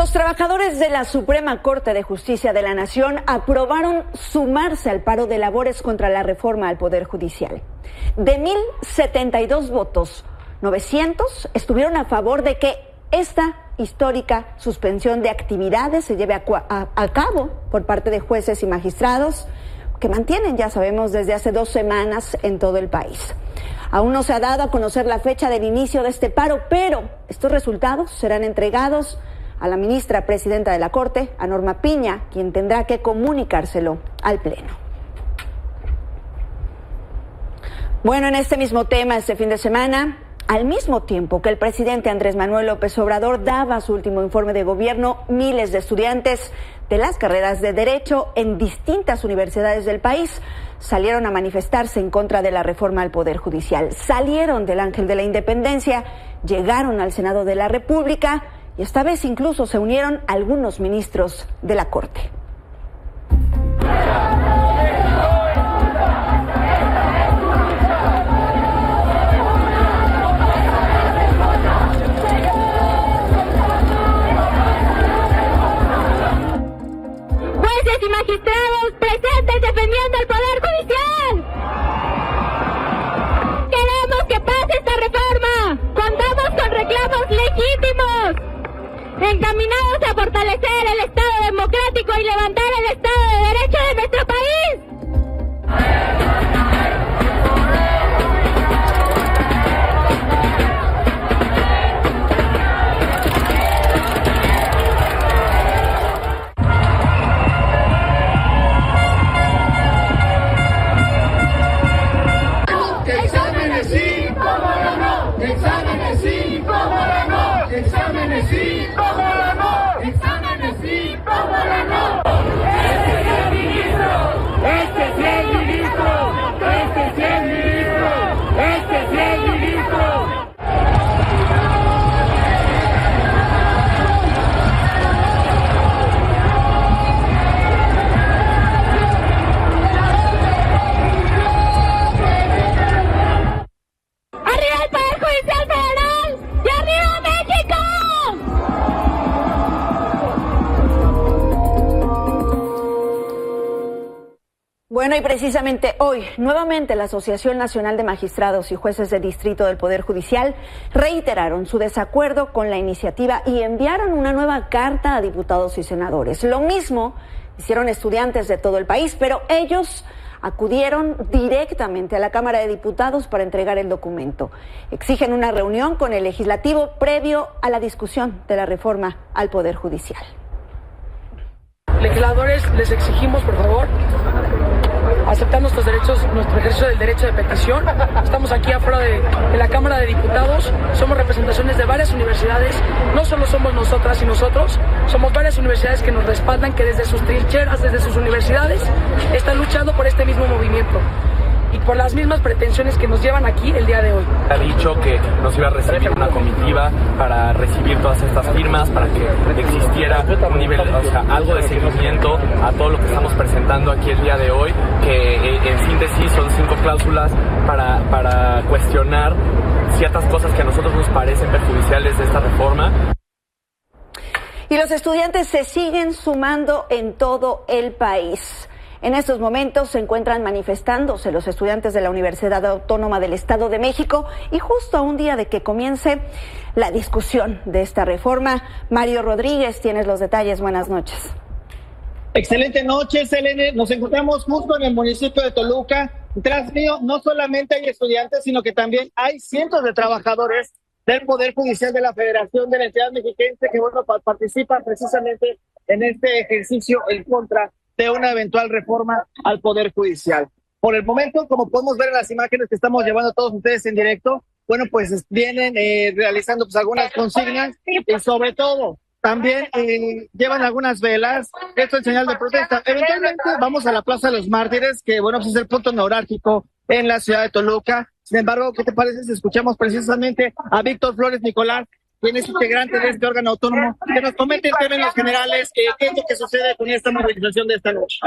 Los trabajadores de la Suprema Corte de Justicia de la Nación aprobaron sumarse al paro de labores contra la reforma al Poder Judicial. De 1,072 votos, 900 estuvieron a favor de que esta histórica suspensión de actividades se lleve a cabo por parte de jueces y magistrados que mantienen, ya sabemos, desde hace 2 semanas en todo el país. Aún no se ha dado a conocer la fecha del inicio de este paro, pero estos resultados serán entregados a la ministra presidenta de la Corte, a Norma Piña, quien tendrá que comunicárselo al Pleno. Bueno, en este mismo tema, este fin de semana, al mismo tiempo que el presidente Andrés Manuel López Obrador daba su último informe de gobierno, miles de estudiantes de las carreras de Derecho en distintas universidades del país salieron a manifestarse en contra de la reforma al Poder Judicial. Salieron del Ángel de la Independencia, llegaron al Senado de la República y esta vez incluso se unieron algunos ministros de la Corte. Jueces y magistrados presentes defendiendo el Poder Judicial. Queremos que pase esta reforma. Contamos con reclamos legítimos, encaminados a fortalecer el Estado democrático y levantar el Estado de Derecho de nuestro país. Exámenes sí, cómo no. Exámenes sí, cómo no. Exámenes sí, cómo no. Exámenes sí, cómo no. Este sí es ministro. Este sí es ministro. Este sí es ministro. Este sí es ministro. ¡Arriba el Poder Judicial Federal! ¡Y arriba México! Bueno, y precisamente hoy, nuevamente la Asociación Nacional de Magistrados y Jueces de Distrito del Poder Judicial reiteraron su desacuerdo con la iniciativa y enviaron una nueva carta a diputados y senadores. Lo mismo hicieron estudiantes de todo el país, pero ellos acudieron directamente a la Cámara de Diputados para entregar el documento. Exigen una reunión con el legislativo previo a la discusión de la reforma al Poder Judicial. Legisladores, les exigimos, por favor, aceptar nuestros derechos, nuestro ejercicio del derecho de petición. Estamos aquí afuera de la Cámara de Diputados, somos representaciones de varias universidades, no solo somos nosotras y nosotros, somos varias universidades que nos respaldan, que desde sus trincheras, desde sus universidades, están luchando por este mismo movimiento y por las mismas pretensiones que nos llevan aquí el día de hoy. Ha dicho que nos iba a recibir una comitiva para recibir todas estas firmas, para que existiera un nivel, o sea, algo de seguimiento a todo lo que estamos presentando aquí el día de hoy, que en síntesis son 5 cláusulas para cuestionar ciertas cosas que a nosotros nos parecen perjudiciales de esta reforma. Y los estudiantes se siguen sumando en todo el país. En estos momentos se encuentran manifestándose los estudiantes de la Universidad Autónoma del Estado de México y justo a un día de que comience la discusión de esta reforma. Mario Rodríguez, tienes los detalles. Buenas noches. Excelente noche, Selene. Nos encontramos justo en el municipio de Toluca. Tras mío no solamente hay estudiantes, sino que también hay cientos de trabajadores del Poder Judicial de la Federación de la Entidad Mexiquense que participan precisamente en este ejercicio en contra de una eventual reforma al Poder Judicial. Por el momento, como podemos ver en las imágenes que estamos llevando a todos ustedes en directo, bueno, pues vienen realizando pues algunas consignas y sobre todo también llevan algunas velas. Esto es señal de protesta. Eventualmente vamos a la Plaza de los Mártires, que bueno, pues es el punto neurálgico en la ciudad de Toluca. Sin embargo, ¿qué te parece si escuchamos precisamente a Víctor Flores Nicolás, quien es integrante de este órgano autónomo, que nos comente en términos generales qué es lo que sucede con esta movilización de esta noche?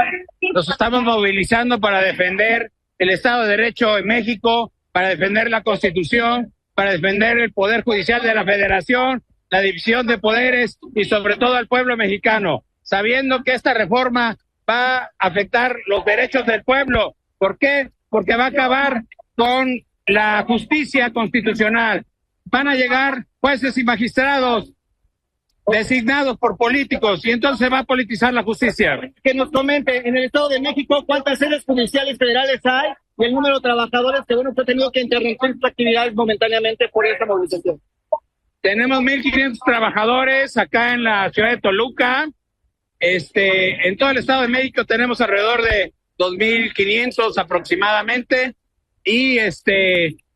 Nos estamos movilizando para defender el Estado de Derecho en México, para defender la Constitución, para defender el Poder Judicial de la Federación, la división de poderes y sobre todo al pueblo mexicano, sabiendo que esta reforma va a afectar los derechos del pueblo. ¿Por qué? Porque va a acabar con la justicia constitucional. Van a llegar jueces y magistrados designados por políticos y entonces se va a politizar la justicia. Que nos comente, en el Estado de México, ¿cuántas sedes judiciales federales hay? Y el número de trabajadores que, usted ha tenido que interrumpir sus actividades momentáneamente por esta movilización. Tenemos 1,500 trabajadores acá en la ciudad de Toluca. En todo el Estado de México tenemos alrededor de 2,500 aproximadamente. Y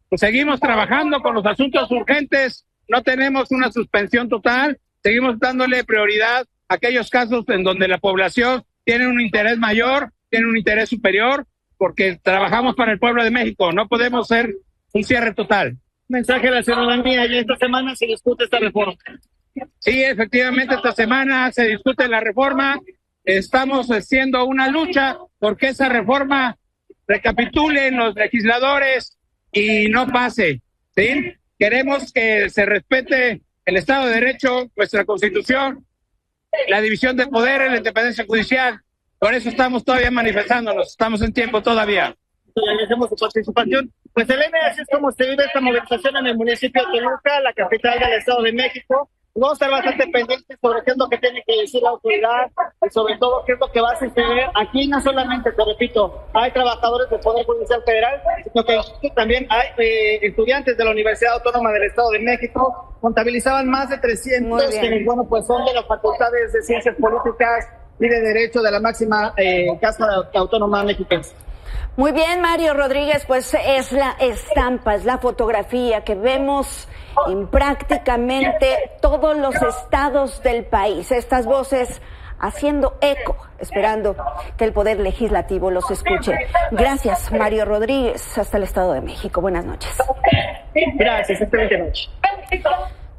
pues seguimos trabajando con los asuntos urgentes. No tenemos una suspensión total. Seguimos dándole prioridad a aquellos casos en donde la población tiene un interés mayor, tiene un interés superior, porque trabajamos para el pueblo de México. No podemos ser un cierre total. Mensaje a la ciudadanía, y esta semana se discute esta reforma. Sí, efectivamente, esta semana se discute la reforma. Estamos haciendo una lucha porque esa reforma recapitule en los legisladores y no pase, ¿sí? Queremos que se respete el Estado de Derecho, nuestra Constitución, la división de poderes, la independencia judicial. Por eso estamos todavía manifestándonos, estamos en tiempo todavía. Agradecemos su participación. Pues, Elena, así es como se vive esta movilización en el municipio de Toluca, la capital del Estado de México. Vamos a estar bastante pendientes sobre qué es lo que tiene que decir la autoridad y sobre todo qué es lo que va a suceder. Aquí no solamente, te repito, hay trabajadores del Poder Judicial Federal, sino que también hay estudiantes de la Universidad Autónoma del Estado de México. Contabilizaban más de 300 quienes, bueno, pues son de las facultades de Ciencias Políticas y de Derecho de la máxima Casa Autónoma Mexicana. Muy bien, Mario Rodríguez, pues es la estampa, es la fotografía que vemos en prácticamente todos los estados del país. Estas voces haciendo eco, esperando que el Poder Legislativo los escuche. Gracias, Mario Rodríguez, hasta el Estado de México. Buenas noches. Gracias, excelente noche.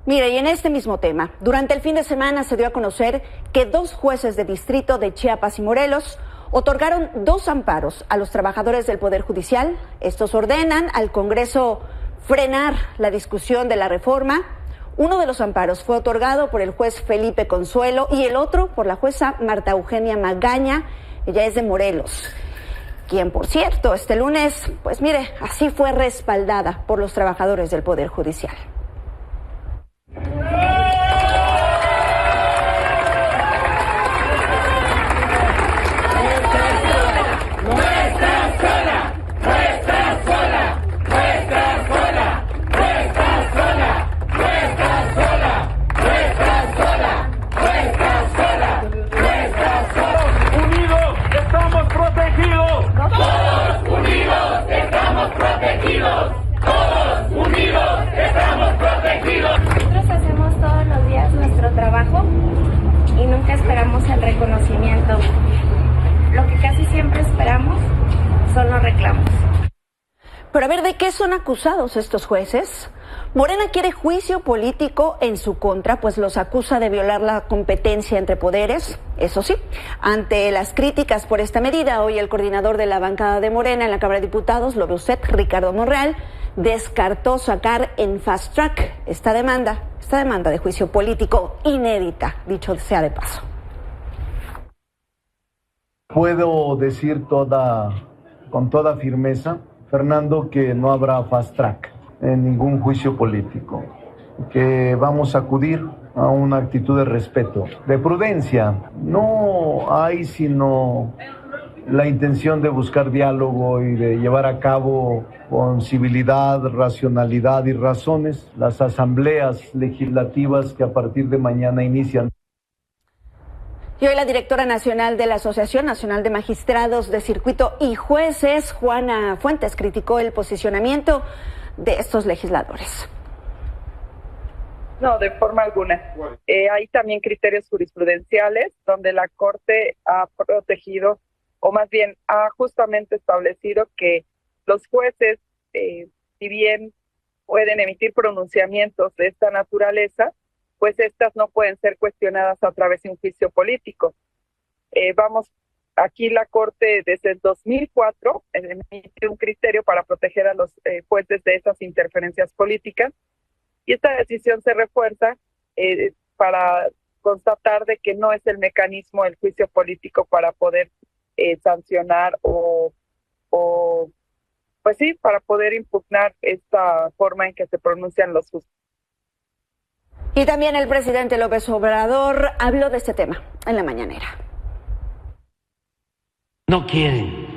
Mire, y en este mismo tema, durante el fin de semana se dio a conocer que 2 jueces de distrito de Chiapas y Morelos otorgaron 2 amparos a los trabajadores del Poder Judicial. Estos ordenan al Congreso frenar la discusión de la reforma. Uno de los amparos fue otorgado por el juez Felipe Consuelo y el otro por la jueza Marta Eugenia Magaña, ella es de Morelos, quien, por cierto, este lunes, pues mire, así fue respaldada por los trabajadores del Poder Judicial. Nosotros hacemos todos los días nuestro trabajo y nunca esperamos el reconocimiento. Lo que casi siempre esperamos son los reclamos. Pero a ver, ¿de qué son acusados estos jueces? Morena quiere juicio político en su contra, pues los acusa de violar la competencia entre poderes. Eso sí, ante las críticas por esta medida, hoy el coordinador de la bancada de Morena en la Cámara de Diputados, lo ve usted, Ricardo Monreal, descartó sacar en fast track esta demanda de juicio político inédita, dicho sea de paso. Puedo decir con toda firmeza, Fernando, que no habrá fast track en ningún juicio político, que vamos a acudir a una actitud de respeto, de prudencia. No hay sino la intención de buscar diálogo y de llevar a cabo con civilidad, racionalidad y razones las asambleas legislativas que a partir de mañana inician. Y hoy la directora nacional de la Asociación Nacional de Magistrados de Circuito y Jueces, Juana Fuentes, criticó el posicionamiento de estos legisladores. No, de forma alguna. Hay también criterios jurisprudenciales donde la Corte ha protegido, o más bien ha justamente establecido que los jueces, si bien pueden emitir pronunciamientos de esta naturaleza, pues estas no pueden ser cuestionadas a través de un juicio político. Aquí la Corte desde el 2004 emite un criterio para proteger a los jueces de esas interferencias políticas, y esta decisión se refuerza para constatar de que no es el mecanismo del juicio político para poder sancionar o pues sí, para poder impugnar esta forma en que se pronuncian los juzgados. Y también el presidente López Obrador habló de este tema en la mañanera. No quieren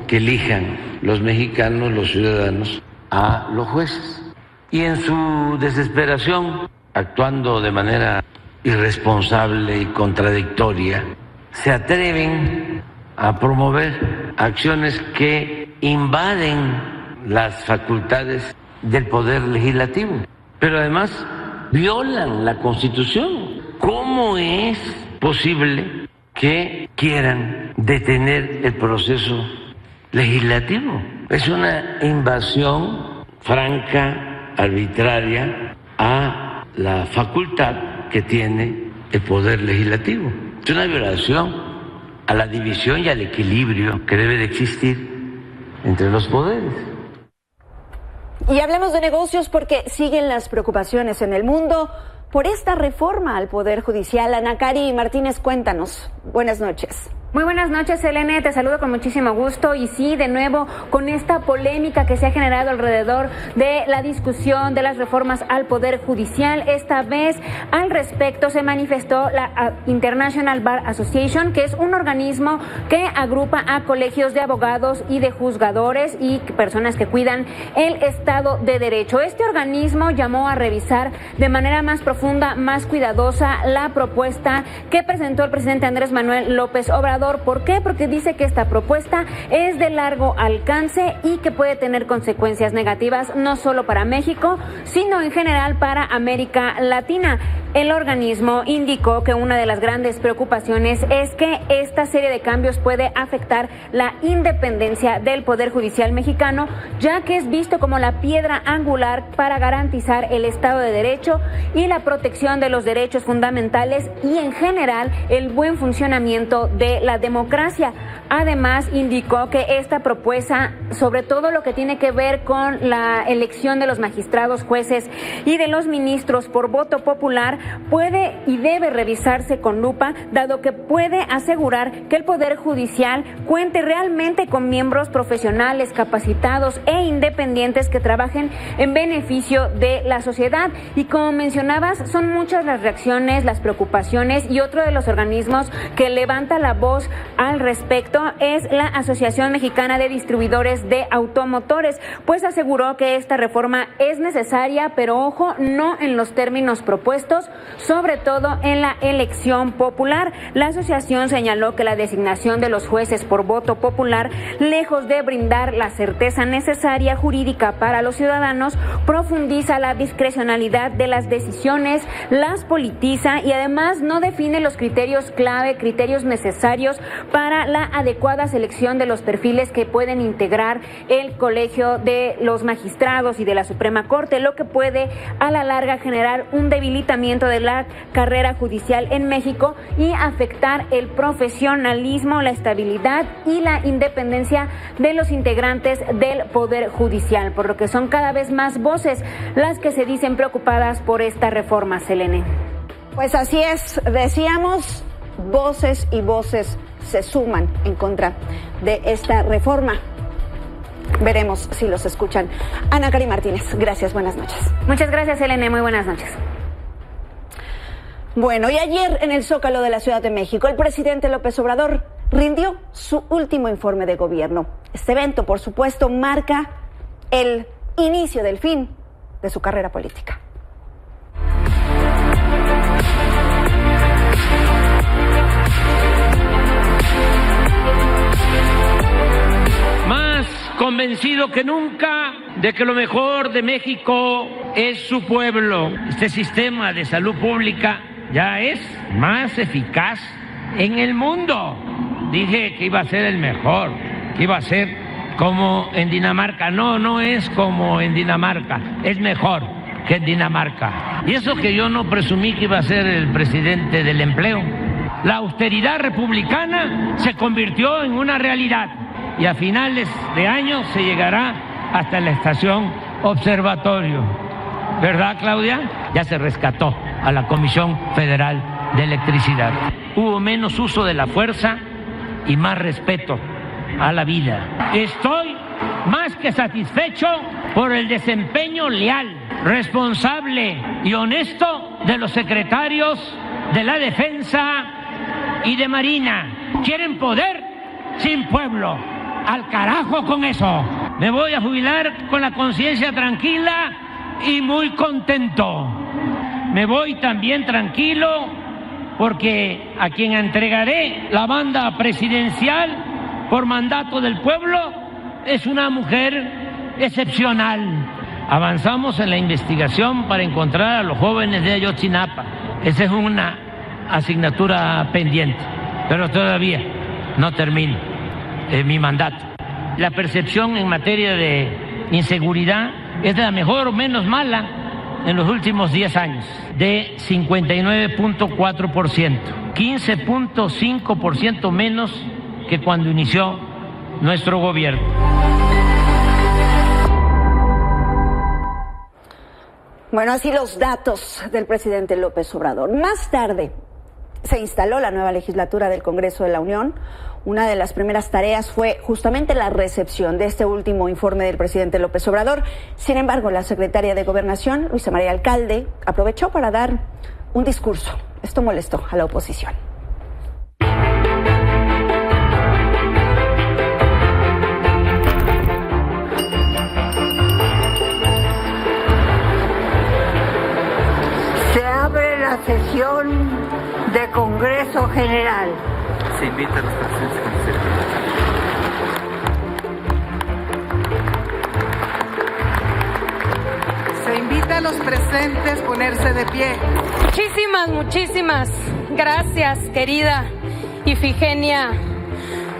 que elijan los mexicanos, los ciudadanos, a los jueces. Y en su desesperación, actuando de manera irresponsable y contradictoria, se atreven a promover acciones que invaden las facultades del Poder Legislativo, pero además violan la Constitución. ¿Cómo es posible que quieran detener el proceso legislativo? Es una invasión franca, arbitraria a la facultad que tiene el Poder Legislativo. Es una violación a la división y al equilibrio que debe de existir entre los poderes. Y hablemos de negocios porque siguen las preocupaciones en el mundo por esta reforma al Poder Judicial. Ana Cari Martínez, cuéntanos. Buenas noches. Muy buenas noches, Selene, te saludo con muchísimo gusto y sí, de nuevo, con esta polémica que se ha generado alrededor de la discusión de las reformas al Poder Judicial. Esta vez, al respecto, se manifestó la International Bar Association, que es un organismo que agrupa a colegios de abogados y de juzgadores y personas que cuidan el Estado de Derecho. Este organismo llamó a revisar de manera más profunda, más cuidadosa, la propuesta que presentó el presidente Andrés Manuel López Obrador. ¿Por qué? Porque dice que esta propuesta es de largo alcance y que puede tener consecuencias negativas no solo para México, sino en general para América Latina. El organismo indicó que una de las grandes preocupaciones es que esta serie de cambios puede afectar la independencia del Poder Judicial mexicano, ya que es visto como la piedra angular para garantizar el Estado de Derecho y la protección de los derechos fundamentales y en general el buen funcionamiento de la democracia. Además, indicó que esta propuesta, sobre todo lo que tiene que ver con la elección de los magistrados, jueces y de los ministros por voto popular, puede y debe revisarse con lupa, dado que puede asegurar que el Poder Judicial cuente realmente con miembros profesionales, capacitados e independientes que trabajen en beneficio de la sociedad. Y como mencionabas, son muchas las reacciones, las preocupaciones, y otro de los organismos que levanta la voz al respecto es la Asociación Mexicana de Distribuidores de Automotores, pues aseguró que esta reforma es necesaria, pero ojo, no en los términos propuestos, sobre todo en la elección popular. La asociación señaló que la designación de los jueces por voto popular, lejos de brindar la certeza necesaria jurídica para los ciudadanos, profundiza la discrecionalidad de las decisiones, las politiza y además no define los criterios clave, criterios necesarios para la adecuada selección de los perfiles que pueden integrar el colegio de los magistrados y de la Suprema Corte, lo que puede a la larga generar un debilitamiento de la carrera judicial en México y afectar el profesionalismo, la estabilidad y la independencia de los integrantes del Poder Judicial, por lo que son cada vez más voces las que se dicen preocupadas por esta reforma, Selene. Pues así es, decíamos, voces y voces se suman en contra de esta reforma. Veremos si los escuchan. Ana Cari Martínez, gracias, buenas noches. Muchas gracias, Selene, muy buenas noches. Bueno, y ayer en el Zócalo de la Ciudad de México, el presidente López Obrador rindió su último informe de gobierno. Este evento, por supuesto, marca el inicio del fin de su carrera política. Más convencido que nunca de que lo mejor de México es su pueblo. Este sistema de salud pública ya es más eficaz en el mundo. Dije que iba a ser el mejor, que iba a ser como en Dinamarca. No, no es como en Dinamarca, es mejor que en Dinamarca. Y eso que yo no presumí que iba a ser el presidente del empleo. La austeridad republicana se convirtió en una realidad y a finales de año se llegará hasta la estación Observatorio. ¿verdad, Claudia? Ya se rescató a la Comisión Federal de Electricidad. Hubo menos uso de la fuerza y más respeto a la vida. Estoy más que satisfecho por el desempeño leal, responsable y honesto de los secretarios de la Defensa y de Marina. ¿Quieren poder sin pueblo? ¡Al carajo con eso! Me voy a jubilar con la conciencia tranquila y muy contento. Me voy también tranquilo porque a quien entregaré la banda presidencial por mandato del pueblo es una mujer excepcional. Avanzamos en la investigación para encontrar a los jóvenes de Ayotzinapa. Esa es una asignatura pendiente, pero todavía no termino mi mandato. La percepción en materia de inseguridad es la mejor o menos mala en los últimos 10 años, de 59.4%, 15.5% menos que cuando inició nuestro gobierno. Bueno, así los datos del presidente López Obrador. Más tarde se instaló la nueva legislatura del Congreso de la Unión. Una de las primeras tareas fue justamente la recepción de este último informe del presidente López Obrador. Sin embargo, la secretaria de Gobernación, Luisa María Alcalde, aprovechó para dar un discurso. Esto molestó a la oposición. Se abre la sesión de Congreso General. Se invita a los presentes a Se invita a los presentes a ponerse de pie. Muchísimas gracias, querida Ifigenia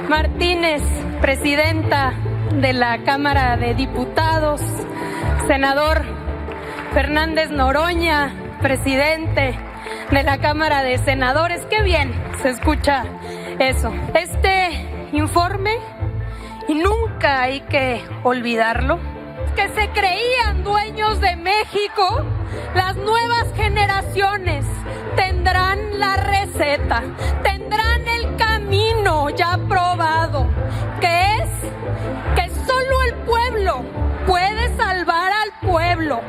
Martínez, presidenta de la Cámara de Diputados, senador Fernández Noroña, presidente de la Cámara de Senadores. Qué bien se escucha eso. Este informe, y nunca hay que olvidarlo, que se creían dueños de México, las nuevas generaciones tendrán la receta, tendrán el camino ya probado, que es que solo el pueblo puede salvar al pueblo.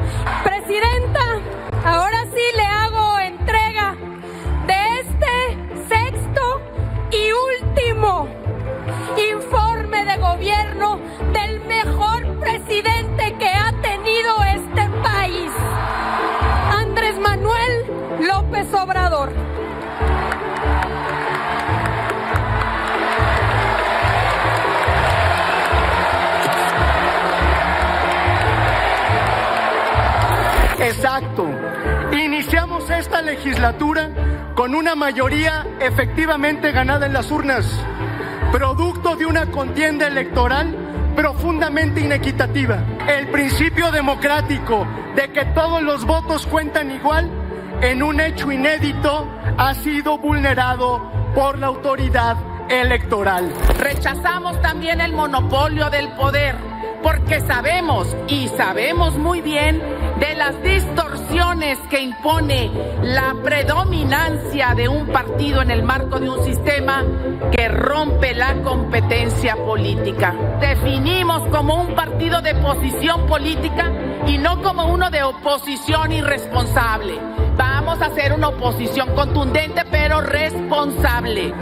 Presidenta, ahora sí le hago entrega de este sexto y último informe de gobierno del mejor presidente que ha tenido este país, Andrés Manuel López Obrador. Exacto. Iniciamos esta legislatura con una mayoría efectivamente ganada en las urnas, producto de una contienda electoral profundamente inequitativa. El principio democrático de que todos los votos cuentan igual, en un hecho inédito, ha sido vulnerado por la autoridad electoral. Rechazamos también el monopolio del poder, porque sabemos muy bien de las distorsiones que impone la predominancia de un partido en el marco de un sistema que rompe la competencia política. Definimos como un partido de posición política y no como uno de oposición irresponsable. Vamos a hacer una oposición contundente pero responsable.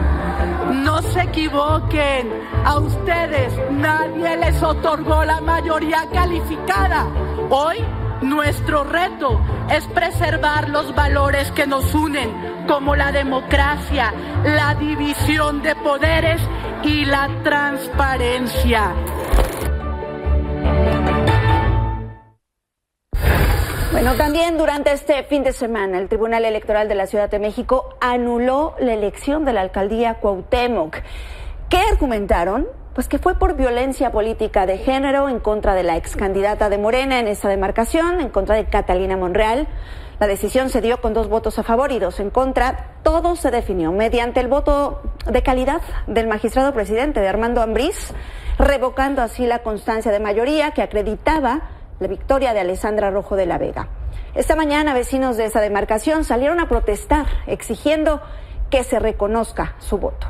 No se equivoquen, a ustedes nadie les otorgó la mayoría calificada. Hoy nuestro reto es preservar los valores que nos unen, como la democracia, la división de poderes y la transparencia. Bueno, también durante este fin de semana el Tribunal Electoral de la Ciudad de México anuló la elección de la alcaldía Cuauhtémoc. ¿Qué argumentaron? Pues que fue por violencia política de género en contra de la ex candidata de Morena en esta demarcación, en contra de Catalina Monreal. La decisión se dio con 2 votos a favor y 2 en contra. Todo se definió mediante el voto de calidad del magistrado presidente de Armando Ambriz, revocando así la constancia de mayoría que acreditaba la victoria de Alessandra Rojo de la Vega. Esta mañana vecinos de esa demarcación salieron a protestar, exigiendo que se reconozca su voto.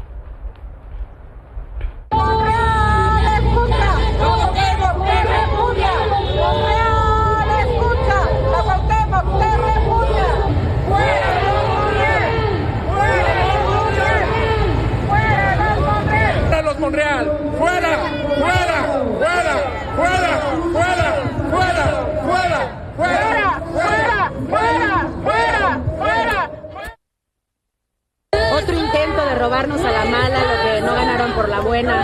Monreal, fuera, fuera, fuera, fuera, fuera, fuera, fuera, fuera, fuera, fuera, fuera. Otro intento de robarnos a la mala lo que no ganaron por la buena.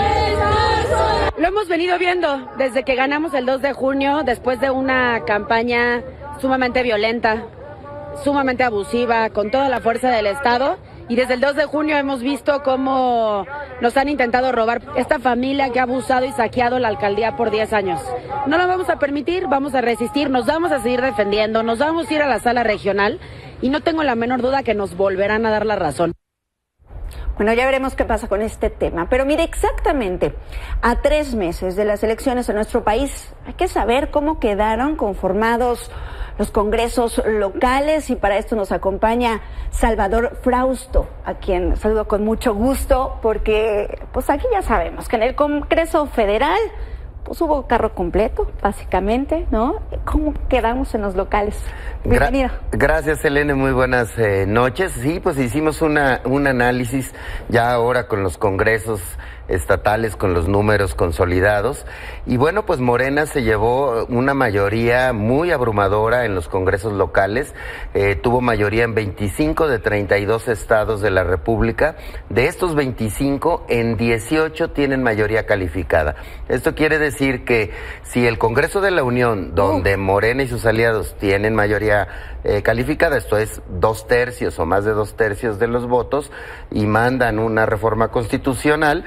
Lo hemos venido viendo desde que ganamos el 2 de junio, después de una campaña sumamente violenta, sumamente abusiva, con toda la fuerza del Estado. Y desde el 2 de junio hemos visto cómo nos han intentado robar esta familia que ha abusado y saqueado la alcaldía por 10 años. No lo vamos a permitir, vamos a resistir, nos vamos a seguir defendiendo, nos vamos a ir a la sala regional y no tengo la menor duda que nos volverán a dar la razón. Bueno, ya veremos qué pasa con este tema. Pero mire, exactamente a 3 meses de las elecciones en nuestro país, hay que saber cómo quedaron conformados los congresos locales, y para esto nos acompaña Salvador Frausto, a quien saludo con mucho gusto, porque pues aquí ya sabemos que en el Congreso Federal pues hubo carro completo, básicamente, ¿no? ¿Cómo quedamos en los locales? Bienvenido. Gracias, Selene, muy buenas noches. Sí, pues hicimos un análisis ya ahora con los congresos estatales, con los números consolidados, y bueno, pues Morena se llevó una mayoría muy abrumadora en los congresos locales, tuvo mayoría en 25 de 32 estados de la República. De estos 25, en 18 tienen mayoría calificada. Esto quiere decir que si el Congreso de la Unión, donde Morena y sus aliados tienen mayoría calificada, esto es 2/3 o más de 2/3 de los votos, y mandan una reforma constitucional,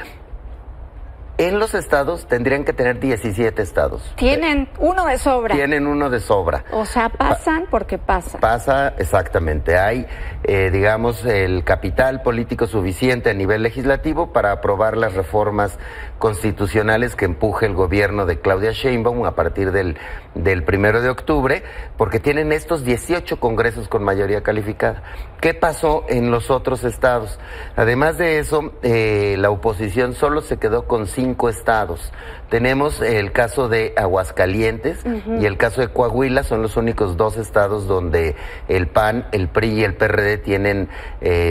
en los estados tendrían que tener 17 estados. Tienen uno de sobra. Tienen uno de sobra. O sea, pasan porque pasan. Pasa, exactamente. Hay, digamos, el capital político suficiente a nivel legislativo para aprobar las reformas constitucionales que empuje el gobierno de Claudia Sheinbaum a partir del 1 de octubre, porque tienen estos 18 congresos con mayoría calificada. ¿Qué pasó en los otros estados? Además de eso, la oposición solo se quedó con 5 estados. Tenemos el caso de Aguascalientes y el caso de Coahuila, son los únicos 2 estados donde el PAN, el PRI y el PRD tienen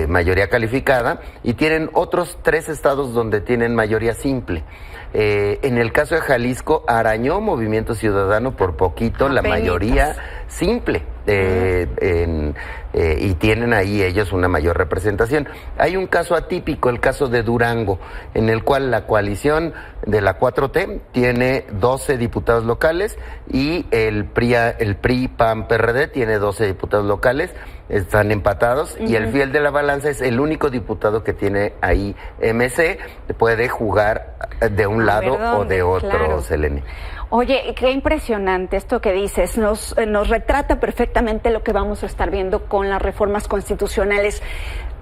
mayoría calificada, y tienen otros 3 estados donde tienen mayoría simple. En el caso de Jalisco, arañó Movimiento Ciudadano por poquito la mayoría simple, y tienen ahí ellos una mayor representación. Hay un caso atípico, el caso de Durango, en el cual la coalición de la 4T tiene 12 diputados locales y el PRI, PAN, PRD tiene 12 diputados locales. Están empatados, y el fiel de la balanza es el único diputado que tiene ahí MC, puede jugar de un lado o de otro, claro. Selene. Oye, qué impresionante esto que dices, nos retrata perfectamente lo que vamos a estar viendo con las reformas constitucionales.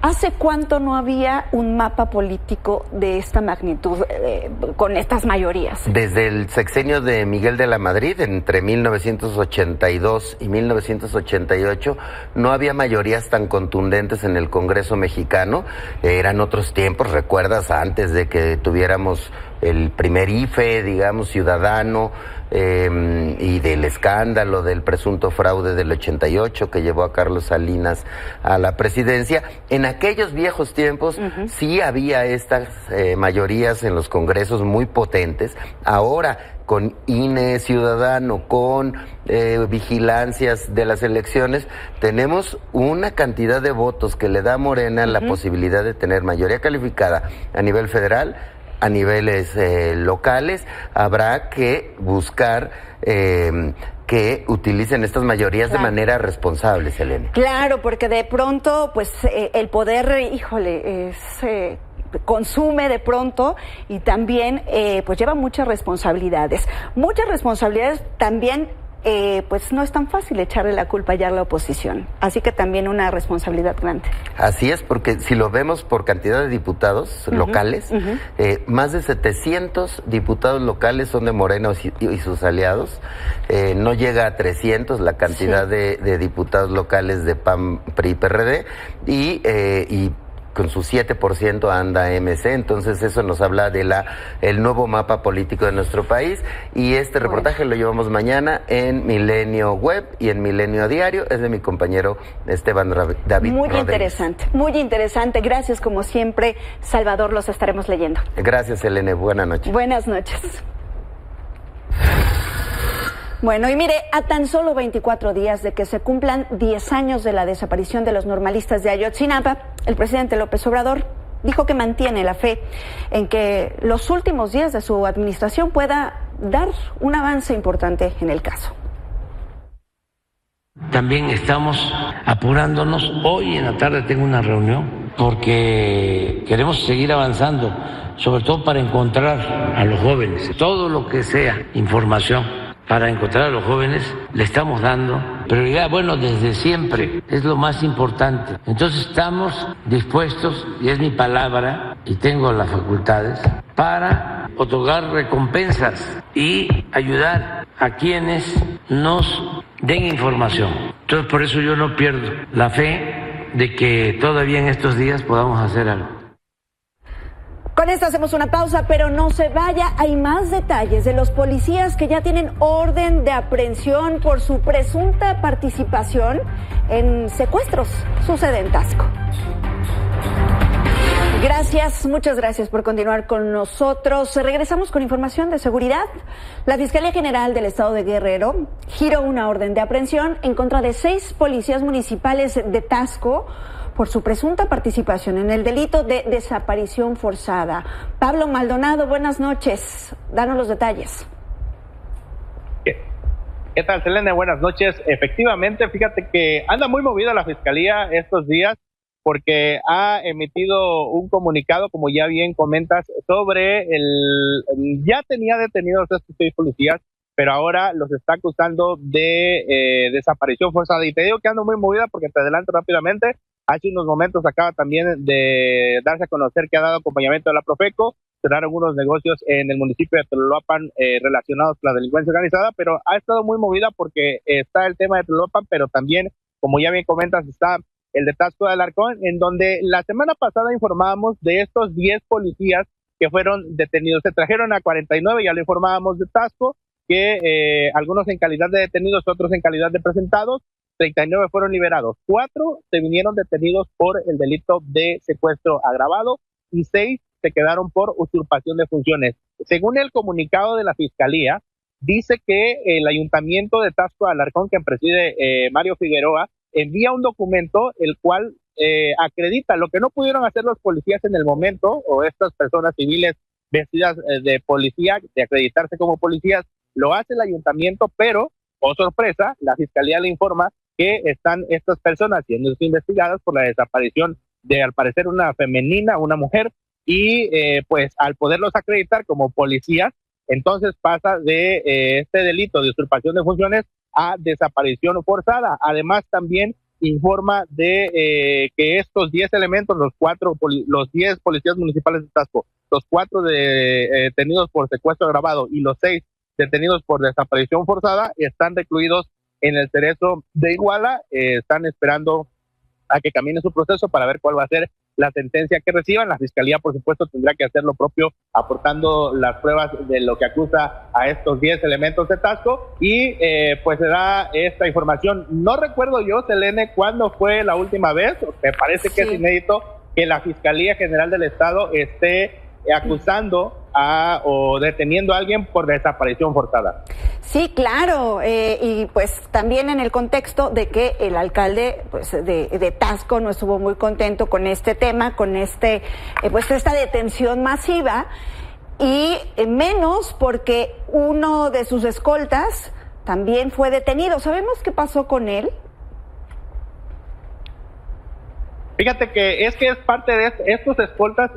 ¿Hace cuánto no había un mapa político de esta magnitud, con estas mayorías? Desde el sexenio de Miguel de la Madrid, entre 1982 y 1988, no había mayorías tan contundentes en el Congreso mexicano. Eran otros tiempos, recuerdas, antes de que tuviéramos el primer IFE, digamos, ciudadano, y del escándalo del presunto fraude del 88 que llevó a Carlos Salinas a la presidencia. En aquellos viejos tiempos sí había estas mayorías en los congresos muy potentes. Ahora, con INE ciudadano, con vigilancias de las elecciones, tenemos una cantidad de votos que le da a Morena la posibilidad de tener mayoría calificada a nivel federal, a niveles locales. Habrá que buscar que utilicen estas mayorías de manera responsable, Selene. Claro, porque de pronto, pues, el poder, consume de pronto, y también, pues, lleva muchas responsabilidades también pues no es tan fácil echarle la culpa ya a la oposición. Así que también una responsabilidad grande. Así es, porque si lo vemos por cantidad de diputados locales, más de 700 diputados locales son de Morena y sus aliados. No llega a 300 la cantidad de diputados locales de PAN, PRI, PRD, y con su 7% anda MC, entonces eso nos habla de el nuevo mapa político de nuestro país, y este reportaje lo llevamos mañana en Milenio Web y en Milenio Diario, es de mi compañero Esteban David Muy Rodríguez. muy interesante, gracias como siempre, Salvador, los estaremos leyendo. Gracias, Elena, buenas noches. Buenas noches. Bueno, y mire, a tan solo 24 días de que se cumplan 10 años de la desaparición de los normalistas de Ayotzinapa, el presidente López Obrador dijo que mantiene la fe en que los últimos días de su administración pueda dar un avance importante en el caso. También estamos apurándonos. Hoy en la tarde tengo una reunión porque queremos seguir avanzando, sobre todo para encontrar a los jóvenes. Todo lo que sea información para encontrar a los jóvenes, le estamos dando prioridad. Bueno, desde siempre es lo más importante. Entonces estamos dispuestos, y es mi palabra, y tengo las facultades, para otorgar recompensas y ayudar a quienes nos den información. Entonces por eso yo no pierdo la fe de que todavía en estos días podamos hacer algo. Con esto hacemos una pausa, pero no se vaya. Hay más detalles de los policías que ya tienen orden de aprehensión por su presunta participación en secuestros. Sucede en Taxco. Gracias, muchas gracias por continuar con nosotros. Regresamos con información de seguridad. La Fiscalía General del Estado de Guerrero giró una orden de aprehensión en contra de 6 policías municipales de Taxco por su presunta participación en el delito de desaparición forzada. Pablo Maldonado, buenas noches. Danos los detalles. ¿Qué tal, Selene? Buenas noches. Efectivamente, fíjate que anda muy movida la Fiscalía estos días porque ha emitido un comunicado, como ya bien comentas, sobre ya tenía detenidos a estos 6 policías, pero ahora los está acusando de desaparición forzada. Y te digo que ando muy movida porque te adelanto rápidamente. Hace unos momentos acaba también de darse a conocer que ha dado acompañamiento a la Profeco, cerraron algunos negocios en el municipio de Tololoapan relacionados con la delincuencia organizada, pero ha estado muy movida porque está el tema de Tololoapan, pero también, como ya bien comentas, está el de Taxco de Alarcón, en donde la semana pasada informábamos de estos 10 policías que fueron detenidos. Se trajeron a 49, ya lo informábamos de Taxco, que algunos en calidad de detenidos, otros en calidad de presentados. 39 fueron liberados, 4 se vinieron detenidos por el delito de secuestro agravado y 6 se quedaron por usurpación de funciones. Según el comunicado de la Fiscalía, dice que el Ayuntamiento de Taxco de Alarcón, que preside Mario Figueroa, envía un documento el cual acredita lo que no pudieron hacer los policías en el momento, o estas personas civiles vestidas de policía, de acreditarse como policías, lo hace el Ayuntamiento, pero, oh sorpresa, la Fiscalía le informa que están estas personas siendo investigadas por la desaparición de, al parecer, una femenina, una mujer, y pues al poderlos acreditar como policías, entonces pasa de este delito de usurpación de funciones a desaparición forzada. Además, también informa de que estos 10 elementos, los 10 policías municipales de Taxco, los 4 detenidos por secuestro agravado y los 6 detenidos por desaparición forzada, están recluidos en el Cerezo de Iguala. Están esperando a que camine su proceso para ver cuál va a ser la sentencia que reciban. La Fiscalía, por supuesto, tendrá que hacer lo propio, aportando las pruebas de lo que acusa a estos 10 elementos de Taxco, y pues se da esta información. No recuerdo yo, Selene, cuándo fue la última vez, me parece que es inédito que la Fiscalía General del Estado esté acusando o deteniendo a alguien por desaparición forzada. Sí, claro, y pues también en el contexto de que el alcalde pues de Taxco no estuvo muy contento con este tema, con pues esta detención masiva, y menos porque uno de sus escoltas también fue detenido. ¿Sabemos qué pasó con él? Fíjate que es parte de estos escoltas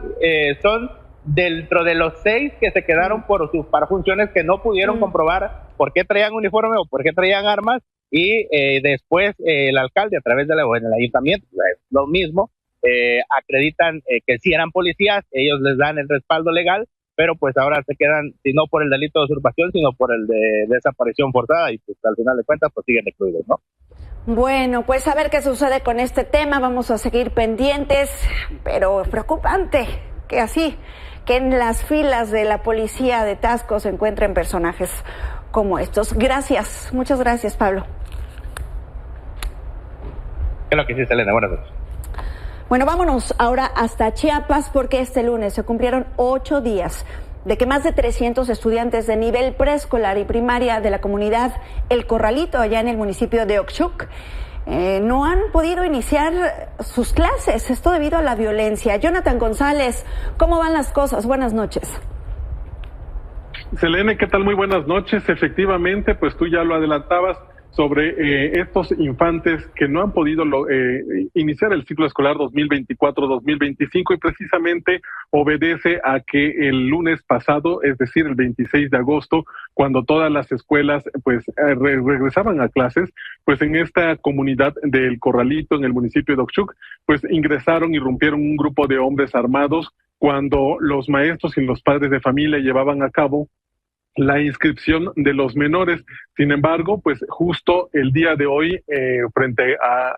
son dentro de los 6 que se quedaron para funciones que no pudieron comprobar por qué traían uniforme o por qué traían armas, y después el alcalde a través de el ayuntamiento, lo mismo, acreditan que sí eran policías, ellos les dan el respaldo legal, pero pues ahora se quedan, si no por el delito de usurpación, sino por el de desaparición forzada, y pues al final de cuentas pues siguen recluidos, ¿no? Bueno, pues a ver qué sucede con este tema, vamos a seguir pendientes, pero preocupante que en las filas de la policía de Taxco se encuentren personajes como estos. Gracias, muchas gracias, Pablo. ¿Qué es lo que hiciste, Elena? Buenas noches. Bueno, vámonos ahora hasta Chiapas, porque este lunes se cumplieron 8 días de que más de 300 estudiantes de nivel preescolar y primaria de la comunidad El Corralito, allá en el municipio de Oxchuc, no han podido iniciar sus clases, esto debido a la violencia. Jonathan González, ¿cómo van las cosas? Buenas noches. Selene, ¿qué tal? Muy buenas noches. Efectivamente, pues tú ya lo adelantabas sobre estos infantes que no han podido iniciar el ciclo escolar 2024-2025, y precisamente obedece a que el lunes pasado, es decir, el 26 de agosto, cuando todas las escuelas pues regresaban a clases, pues en esta comunidad del Corralito, en el municipio de Oxchuc, pues ingresaron y rompieron un grupo de hombres armados cuando los maestros y los padres de familia llevaban a cabo la inscripción de los menores. Sin embargo, pues justo el día de hoy, frente a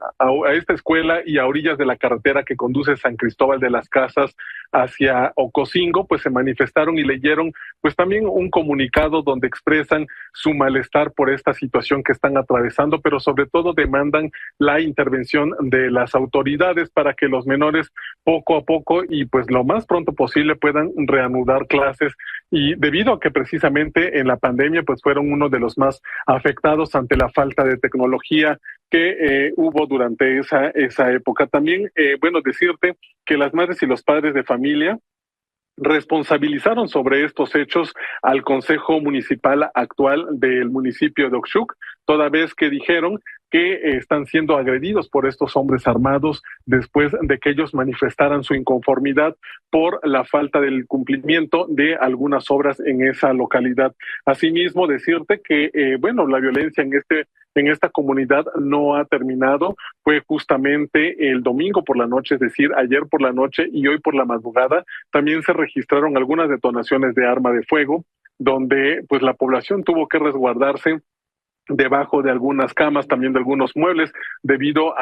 esta escuela y a orillas de la carretera que conduce San Cristóbal de las Casas hacia Ocosingo, pues se manifestaron y leyeron pues también un comunicado donde expresan su malestar por esta situación que están atravesando, pero sobre todo demandan la intervención de las autoridades para que los menores poco a poco y pues lo más pronto posible puedan reanudar clases, y debido a que precisamente en la pandemia pues fueron uno de los más afectados ante la falta de tecnología que hubo durante esa época. También, bueno, decirte que las madres y los padres de familia responsabilizaron sobre estos hechos al Consejo Municipal actual del municipio de Oxchuc, toda vez que dijeron que están siendo agredidos por estos hombres armados después de que ellos manifestaran su inconformidad por la falta del cumplimiento de algunas obras en esa localidad. Asimismo, decirte que, bueno, la violencia en esta comunidad no ha terminado. Fue justamente el domingo por la noche, es decir, ayer por la noche y hoy por la madrugada, también se registraron algunas detonaciones de arma de fuego, donde pues la población tuvo que resguardarse debajo de algunas camas, también de algunos muebles, debido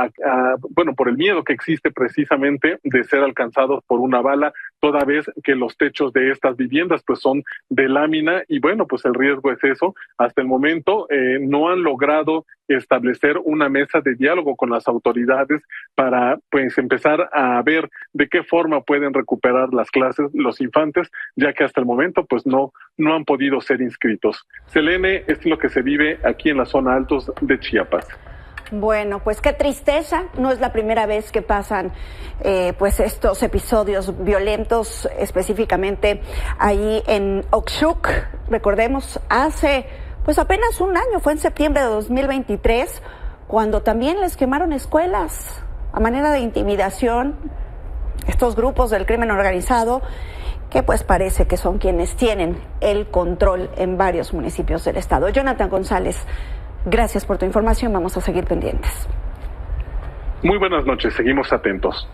bueno, por el miedo que existe precisamente de ser alcanzados por una bala, toda vez que los techos de estas viviendas pues son de lámina, y bueno, pues el riesgo es eso. Hasta el momento no han logrado establecer una mesa de diálogo con las autoridades para pues empezar a ver de qué forma pueden recuperar las clases los infantes, ya que hasta el momento pues no han podido ser inscritos. Selene, es lo que se vive aquí en la zona altos de Chiapas. Bueno, pues qué tristeza, no es la primera vez que pasan pues estos episodios violentos, específicamente ahí en Oxchuc. Recordemos, hace pues apenas un año, fue en septiembre de 2023, cuando también les quemaron escuelas a manera de intimidación, estos grupos del crimen organizado, que pues parece que son quienes tienen el control en varios municipios del estado. Jonathan González, gracias por tu información, vamos a seguir pendientes. Muy buenas noches, seguimos atentos.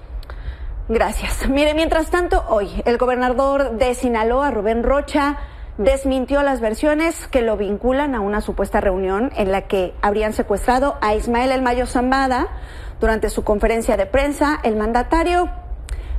Gracias. Mire, mientras tanto, hoy el gobernador de Sinaloa, Rubén Rocha, desmintió las versiones que lo vinculan a una supuesta reunión en la que habrían secuestrado a Ismael El Mayo Zambada. Durante su conferencia de prensa, el mandatario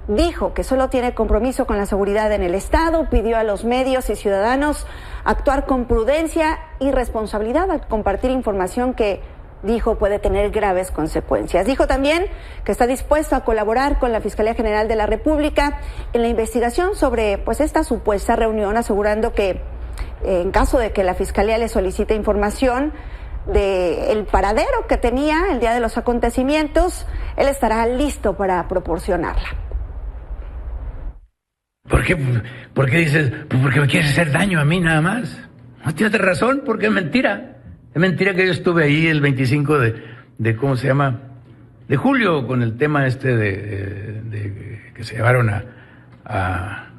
dijo que solo tiene compromiso con la seguridad en el estado, pidió a los medios y ciudadanos actuar con prudencia y responsabilidad al compartir información que dijo puede tener graves consecuencias. Dijo también que está dispuesto a colaborar con la Fiscalía General de la República en la investigación sobre pues esta supuesta reunión, asegurando que en caso de que la Fiscalía le solicite información del paradero que tenía el día de los acontecimientos, él estará listo para proporcionarla. ¿Por qué dices? Pues porque me quieres hacer daño a mí nada más. No tienes razón, porque es mentira. Es mentira que yo estuve ahí el 25 de ¿cómo se llama? De julio, con el tema de que se llevaron a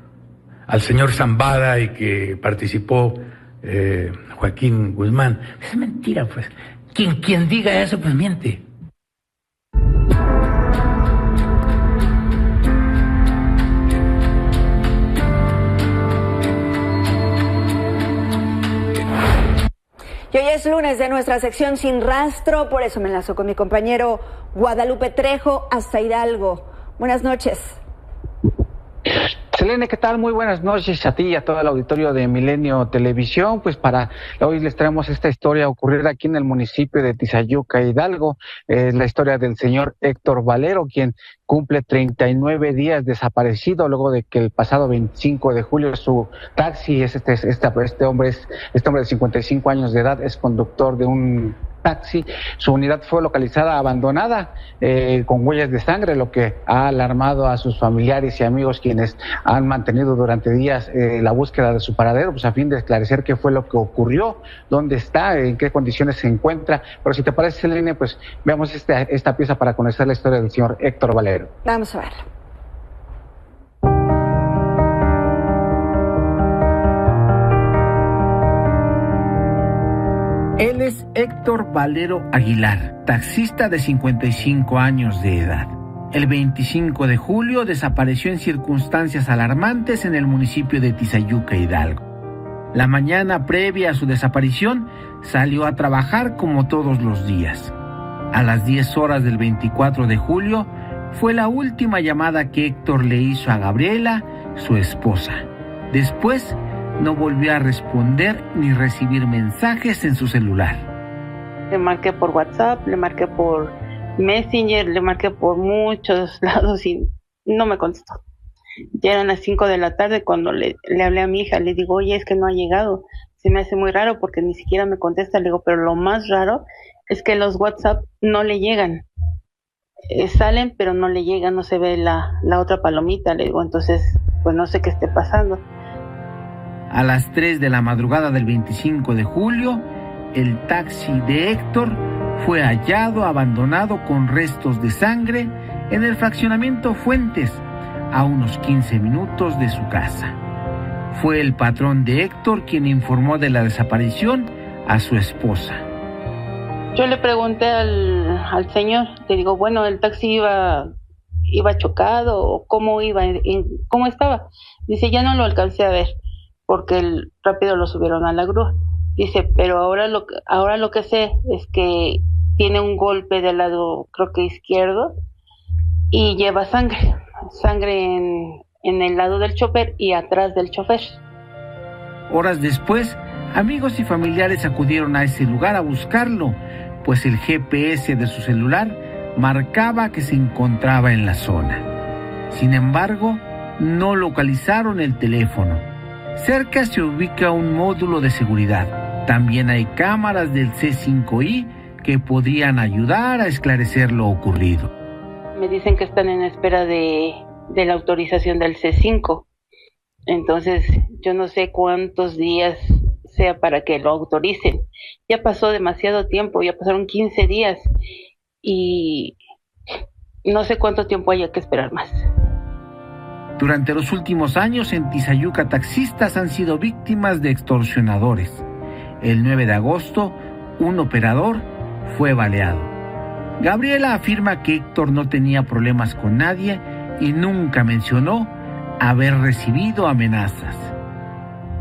al señor Zambada y que participó Joaquín Guzmán. Es mentira, pues. Quien diga eso, pues miente. Y hoy es lunes de nuestra sección Sin Rastro, por eso me enlazo con mi compañero Guadalupe Trejo hasta Hidalgo. Buenas noches. Selene, ¿qué tal? Muy buenas noches a ti y a todo el auditorio de Milenio Televisión. Pues para hoy les traemos esta historia ocurrida aquí en el municipio de Tizayuca, Hidalgo. Es la historia del señor Héctor Valero, quien cumple 39 días desaparecido luego de que el pasado 25 de julio su taxi, este hombre de 55 años de edad, es conductor de un taxi. Su unidad fue localizada abandonada con huellas de sangre, lo que ha alarmado a sus familiares y amigos, quienes han mantenido durante días la búsqueda de su paradero, pues a fin de esclarecer qué fue lo que ocurrió, dónde está, en qué condiciones se encuentra. Pero si te parece, Selene, pues veamos esta pieza para conocer la historia del señor Héctor Valero. Vamos a verlo. Él es Héctor Valero Aguilar, taxista de 55 años de edad. El 25 de julio desapareció en circunstancias alarmantes en el municipio de Tizayuca, Hidalgo. La mañana previa a su desaparición salió a trabajar como todos los días. A las 10 horas del 24 de julio fue la última llamada que Héctor le hizo a Gabriela, su esposa. Después no volvió a responder ni recibir mensajes en su celular. Le marqué por WhatsApp, le marqué por Messenger, le marqué por muchos lados y no me contestó. Ya eran las 5 de la tarde cuando le hablé a mi hija, le digo, oye, es que no ha llegado. Se me hace muy raro porque ni siquiera me contesta. Le digo, pero lo más raro es que los WhatsApp no le llegan. Salen, pero no le llegan, no se ve la otra palomita. Le digo, entonces, pues no sé qué esté pasando. A las 3 de la madrugada del 25 de julio, el taxi de Héctor fue hallado abandonado con restos de sangre en el fraccionamiento Fuentes, a unos 15 minutos de su casa. Fue el patrón de Héctor quien informó de la desaparición a su esposa. Yo le pregunté al señor, le digo, bueno, ¿el taxi iba chocado o cómo iba, cómo estaba? Dice, ya no lo alcancé a ver, porque rápido lo subieron a la grúa. Dice, pero ahora lo que sé es que tiene un golpe del lado, creo que izquierdo, y lleva sangre en el lado del chofer y atrás del chofer. Horas después, amigos y familiares acudieron a ese lugar a buscarlo, pues el GPS de su celular marcaba que se encontraba en la zona. Sin embargo, no localizaron el teléfono. Cerca se ubica un módulo de seguridad. También hay cámaras del C5I que podrían ayudar a esclarecer lo ocurrido. Me dicen que están en espera de la autorización del C5. Entonces, yo no sé cuántos días sea para que lo autoricen. Ya pasó demasiado tiempo, ya pasaron 15 días y no sé cuánto tiempo haya que esperar más. Durante los últimos años en Tizayuca, taxistas han sido víctimas de extorsionadores. El 9 de agosto, un operador fue baleado. Gabriela afirma que Héctor no tenía problemas con nadie y nunca mencionó haber recibido amenazas.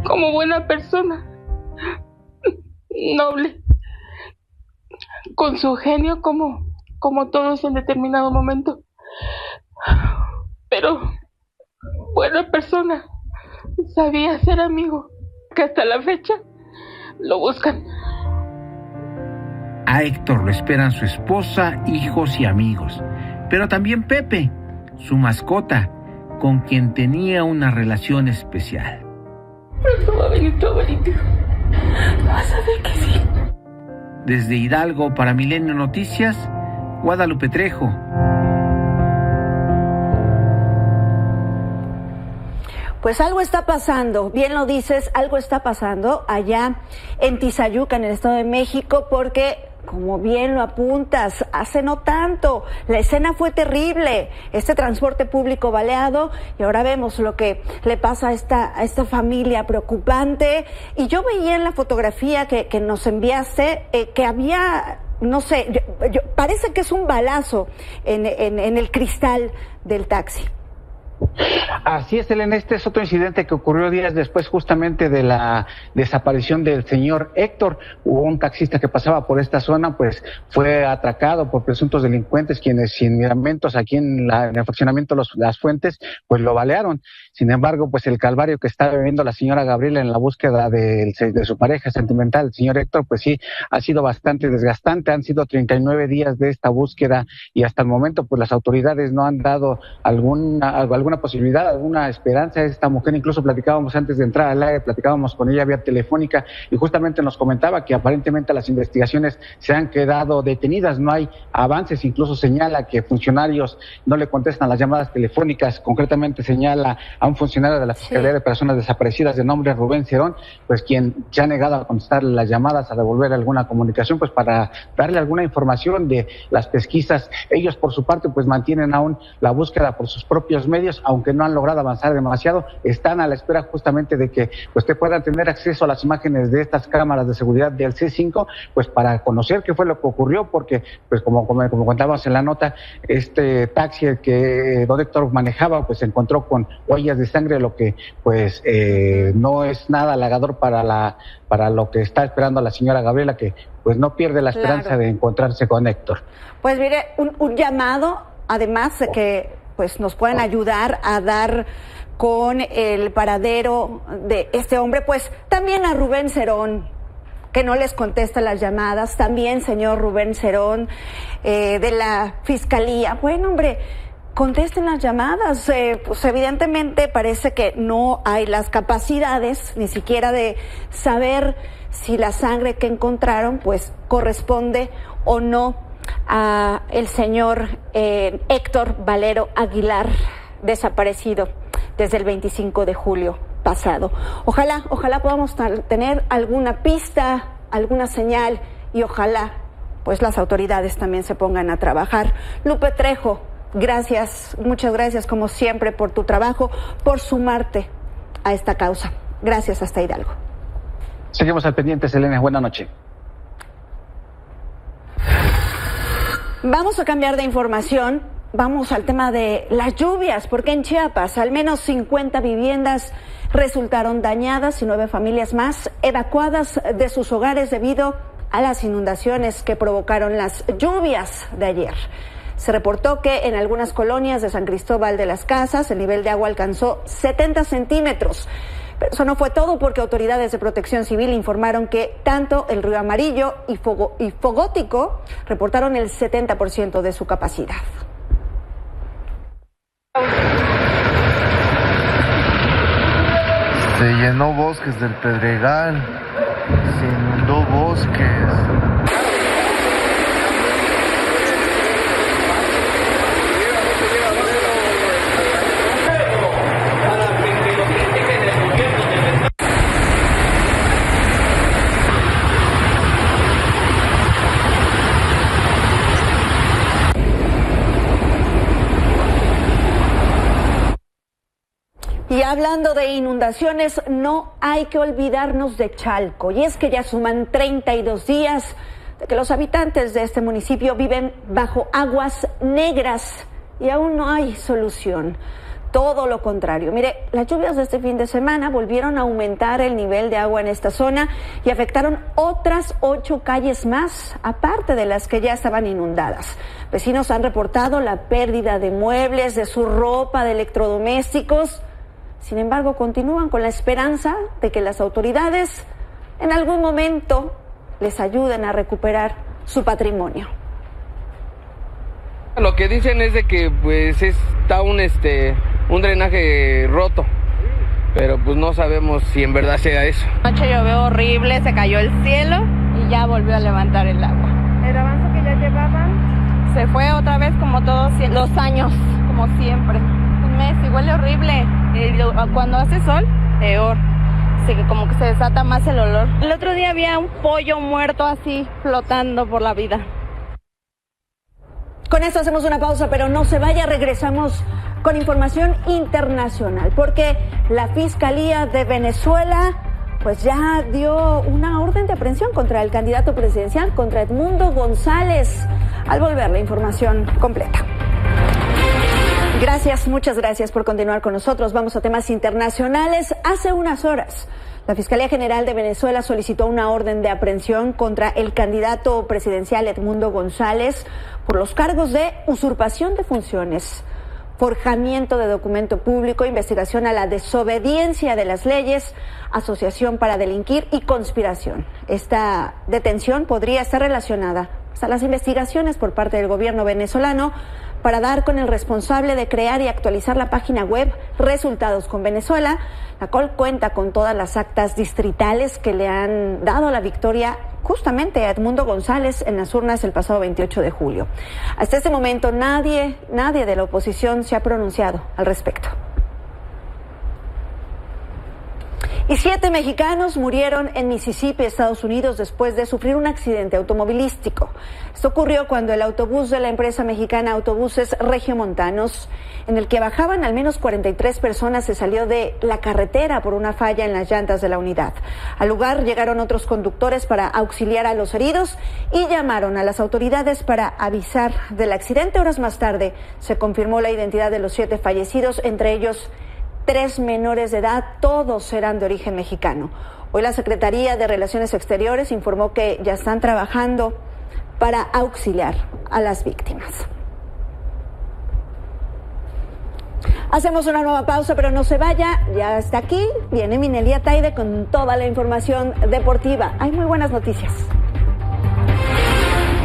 Como buena persona, noble, con su genio como todos en determinado momento, pero buena persona, sabía ser amigo, que hasta la fecha lo buscan. A Héctor lo esperan su esposa, hijos y amigos, pero también Pepe, su mascota, con quien tenía una relación especial. Pronto va a venir tu abuelito. Vas a ver que sí. Desde Hidalgo para Milenio Noticias, Guadalupe Trejo. Pues algo está pasando, bien lo dices, algo está pasando allá en Tizayuca, en el Estado de México, porque como bien lo apuntas, hace no tanto, la escena fue terrible, este transporte público baleado, y ahora vemos lo que le pasa a esta familia preocupante. Y yo veía en la fotografía que nos enviaste que había, no sé, parece que es un balazo en el cristal del taxi. Así es, Elena, este es otro incidente que ocurrió días después justamente de la desaparición del señor Héctor. Hubo un taxista que pasaba por esta zona, pues fue atracado por presuntos delincuentes, quienes sin miramientos aquí en el fraccionamiento Las Fuentes, pues lo balearon. Sin embargo, pues el calvario que está viviendo la señora Gabriela en la búsqueda de su pareja sentimental, el señor Héctor, pues sí, ha sido bastante desgastante. Han sido 39 días de esta búsqueda y hasta el momento pues las autoridades no han dado alguna posibilidad, alguna esperanza a esta mujer. Incluso platicábamos antes de entrar al aire, platicábamos con ella vía telefónica y justamente nos comentaba que aparentemente las investigaciones se han quedado detenidas, no hay avances. Incluso señala que funcionarios no le contestan las llamadas telefónicas. Concretamente señala a un funcionario de la Fiscalía de Personas Desaparecidas de nombre Rubén Cerón, pues quien se ha negado a contestar las llamadas, a devolver alguna comunicación, pues para darle alguna información de las pesquisas. Ellos por su parte pues mantienen aún la búsqueda por sus propios medios, aunque no han logrado avanzar demasiado. Están a la espera justamente de que usted pueda tener acceso a las imágenes de estas cámaras de seguridad del C5, pues para conocer qué fue lo que ocurrió, porque pues como contábamos en la nota, este taxi que don Héctor manejaba pues se encontró con huellas de sangre, lo que pues no es nada halagador para lo que está esperando la señora Gabriela, que pues no pierde la esperanza de encontrarse con Héctor. Pues mire, un llamado, además de que pues nos pueden ayudar a dar con el paradero de este hombre, pues también a Rubén Cerón, que no les contesta las llamadas, también señor Rubén Cerón, de la Fiscalía. Bueno, hombre, contesten las llamadas. Pues evidentemente parece que no hay las capacidades ni siquiera de saber si la sangre que encontraron pues corresponde o no a el señor Héctor Valero Aguilar, desaparecido desde el 25 de julio pasado. Ojalá podamos tener alguna pista, alguna señal, y ojalá pues las autoridades también se pongan a trabajar. Lupe Trejo, gracias, muchas gracias como siempre por tu trabajo, por sumarte a esta causa. Gracias, hasta Hidalgo. Seguimos al pendiente, Selena, buena noche. Vamos a cambiar de información, vamos al tema de las lluvias, porque en Chiapas al menos 50 viviendas resultaron dañadas y 9 familias más evacuadas de sus hogares debido a las inundaciones que provocaron las lluvias de ayer. Se reportó que en algunas colonias de San Cristóbal de las Casas el nivel de agua alcanzó 70 centímetros. Pero eso no fue todo, porque autoridades de Protección Civil informaron que tanto el Río Amarillo y Fogótico reportaron el 70% de su capacidad. Se llenó Bosques del Pedregal, se inundó Bosques. Y hablando de inundaciones, no hay que olvidarnos de Chalco. Y es que ya suman 32 días de que los habitantes de este municipio viven bajo aguas negras y aún no hay solución. Todo lo contrario. Mire, las lluvias de este fin de semana volvieron a aumentar el nivel de agua en esta zona y afectaron otras 8 calles más, aparte de las que ya estaban inundadas. Vecinos han reportado la pérdida de muebles, de su ropa, de electrodomésticos. Sin embargo, continúan con la esperanza de que las autoridades en algún momento les ayuden a recuperar su patrimonio. Lo que dicen es de que pues está un drenaje roto, pero pues no sabemos si en verdad sea eso. Anoche llovió horrible, se cayó el cielo y ya volvió a levantar el agua. ¿El avance que ya llevaban? Se fue otra vez como todos los años, como siempre. Un mes y huele horrible. Cuando hace sol, peor. sí, como que se desata más el olor. El otro día había un pollo muerto así, flotando por la vida. Con esto hacemos una pausa, pero no se vaya, regresamos con información internacional, porque la Fiscalía de Venezuela pues ya dio una orden de aprehensión contra el candidato presidencial, contra Edmundo González. Al volver, la información completa. Gracias, muchas gracias por continuar con nosotros. Vamos a temas internacionales. Hace unas horas, la Fiscalía General de Venezuela solicitó una orden de aprehensión contra el candidato presidencial Edmundo González por los cargos de usurpación de funciones, forjamiento de documento público, investigación a la desobediencia de las leyes, asociación para delinquir y conspiración. Esta detención podría estar relacionada a las investigaciones por parte del gobierno venezolano para dar con el responsable de crear y actualizar la página web Resultados con Venezuela, la cual cuenta con todas las actas distritales que le han dado la victoria justamente a Edmundo González en las urnas el pasado 28 de julio. Hasta este momento nadie de la oposición se ha pronunciado al respecto. Y 7 mexicanos murieron en Mississippi, Estados Unidos, después de sufrir un accidente automovilístico. Esto ocurrió cuando el autobús de la empresa mexicana Autobuses Regiomontanos, en el que bajaban al menos 43 personas, se salió de la carretera por una falla en las llantas de la unidad. Al lugar llegaron otros conductores para auxiliar a los heridos y llamaron a las autoridades para avisar del accidente. Horas más tarde se confirmó la identidad de los 7 fallecidos, entre ellos 3 menores de edad, todos eran de origen mexicano. Hoy la Secretaría de Relaciones Exteriores informó que ya están trabajando para auxiliar a las víctimas. Hacemos una nueva pausa, pero no se vaya, ya está aquí, viene Minelia Taide con toda la información deportiva. Hay muy buenas noticias.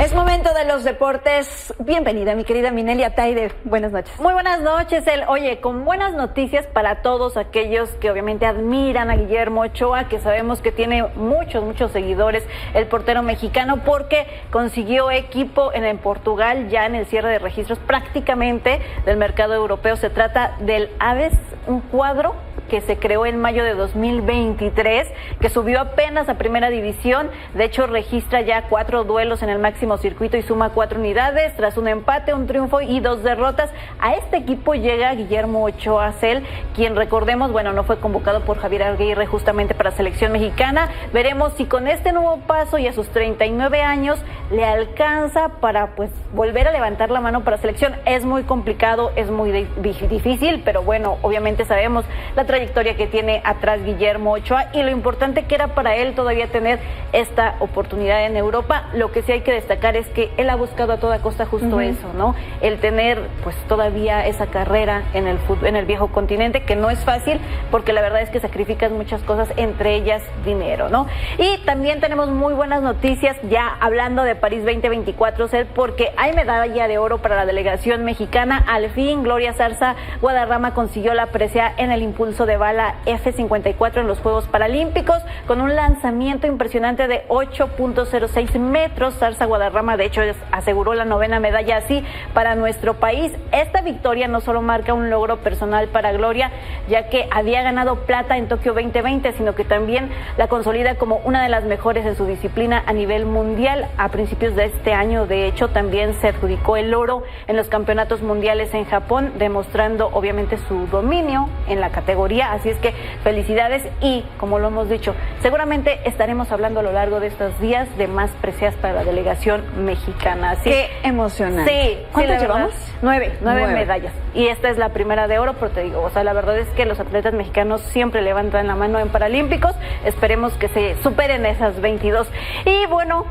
Es momento de los deportes. Bienvenida, mi querida Minelia Taide. Buenas noches. Muy buenas noches, Oye, con buenas noticias para todos aquellos que obviamente admiran a Guillermo Ochoa, que sabemos que tiene muchos seguidores, el portero mexicano, porque consiguió equipo en Portugal ya en el cierre de registros prácticamente del mercado europeo. Se trata del Aves, un cuadro que se creó en mayo de 2023, que subió apenas a primera división. De hecho, registra ya 4 duelos en el máximo circuito y suma 4 unidades, tras un empate, un triunfo y 2 derrotas. A este equipo llega Guillermo Ochoa Cel, quien, recordemos, no fue convocado por Javier Aguirre justamente para selección mexicana. Veremos si con este nuevo paso y a sus 39 años le alcanza para volver a levantar la mano para selección. Es muy complicado, es muy difícil, pero obviamente sabemos la trayectoria que tiene atrás Guillermo Ochoa y lo importante que era para él todavía tener esta oportunidad en Europa. Lo que sí hay que destacar es que él ha buscado a toda costa justo eso, ¿no? El tener todavía esa carrera en el fútbol, en el viejo continente, que no es fácil porque la verdad es que sacrificas muchas cosas, entre ellas dinero, ¿no? Y también tenemos muy buenas noticias ya hablando de París 2024, porque hay medalla de oro para la delegación mexicana. Al fin Gloria Zarza Guadarrama consiguió la presea en el impulso de bala F-54 en los Juegos Paralímpicos con un lanzamiento impresionante de 8.06 metros. Zarza Guadarrama de hecho aseguró la 9ª medalla así para nuestro país. Esta victoria no solo marca un logro personal para Gloria, ya que había ganado plata en Tokio 2020, sino que también la consolida como una de las mejores en su disciplina a nivel mundial. A principios de este año, de hecho, también se adjudicó el oro en los campeonatos mundiales en Japón, demostrando obviamente su dominio en la categoría. Así es que felicidades y, como lo hemos dicho, seguramente estaremos hablando a lo largo de estos días de más preseas para la delegación mexicana. Así, qué emocionante. Sí. ¿Cuántas llevamos? 9 medallas. Y esta es la primera de oro, pero te digo, la verdad es que los atletas mexicanos siempre levantan la mano en Paralímpicos. Esperemos que se superen esas 22. Y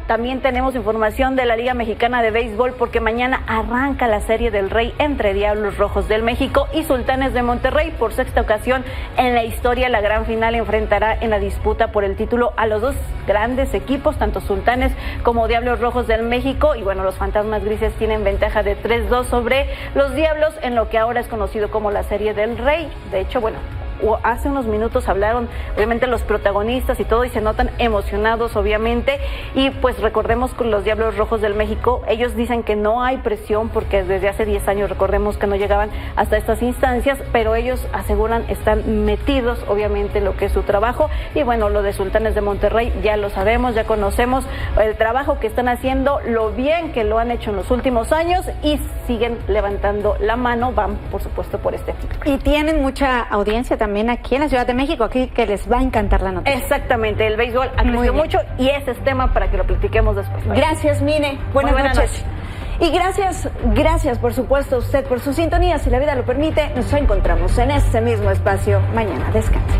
también tenemos información de la Liga Mexicana de Béisbol, porque mañana arranca la Serie del Rey entre Diablos Rojos del México y Sultanes de Monterrey. Por 6ª ocasión en la historia, la gran final enfrentará en la disputa por el título a los 2 grandes equipos, tanto Sultanes como Diablos Rojos del México. Y los Fantasmas Grises tienen ventaja de 3-2 sobre los Diablos en lo que ahora es conocido como la Serie del Rey. De hecho, hace unos minutos hablaron, obviamente, los protagonistas y todo, y se notan emocionados, obviamente. Y pues recordemos con los Diablos Rojos del México, ellos dicen que no hay presión porque desde hace 10 años, recordemos que no llegaban hasta estas instancias, pero ellos aseguran están metidos, obviamente, en lo que es su trabajo. Y bueno, lo de Sultanes de Monterrey ya lo sabemos, ya conocemos el trabajo que están haciendo, lo bien que lo han hecho en los últimos años y siguen levantando la mano, van por supuesto por este título. Y tienen mucha audiencia también aquí en la Ciudad de México, aquí que les va a encantar la noticia. Exactamente, el béisbol ha crecido mucho y ese es tema para que lo platiquemos después. Gracias, Mine. Buenas noches. Y gracias por supuesto a usted por su sintonía. Si la vida lo permite, nos encontramos en este mismo espacio mañana. Descanse.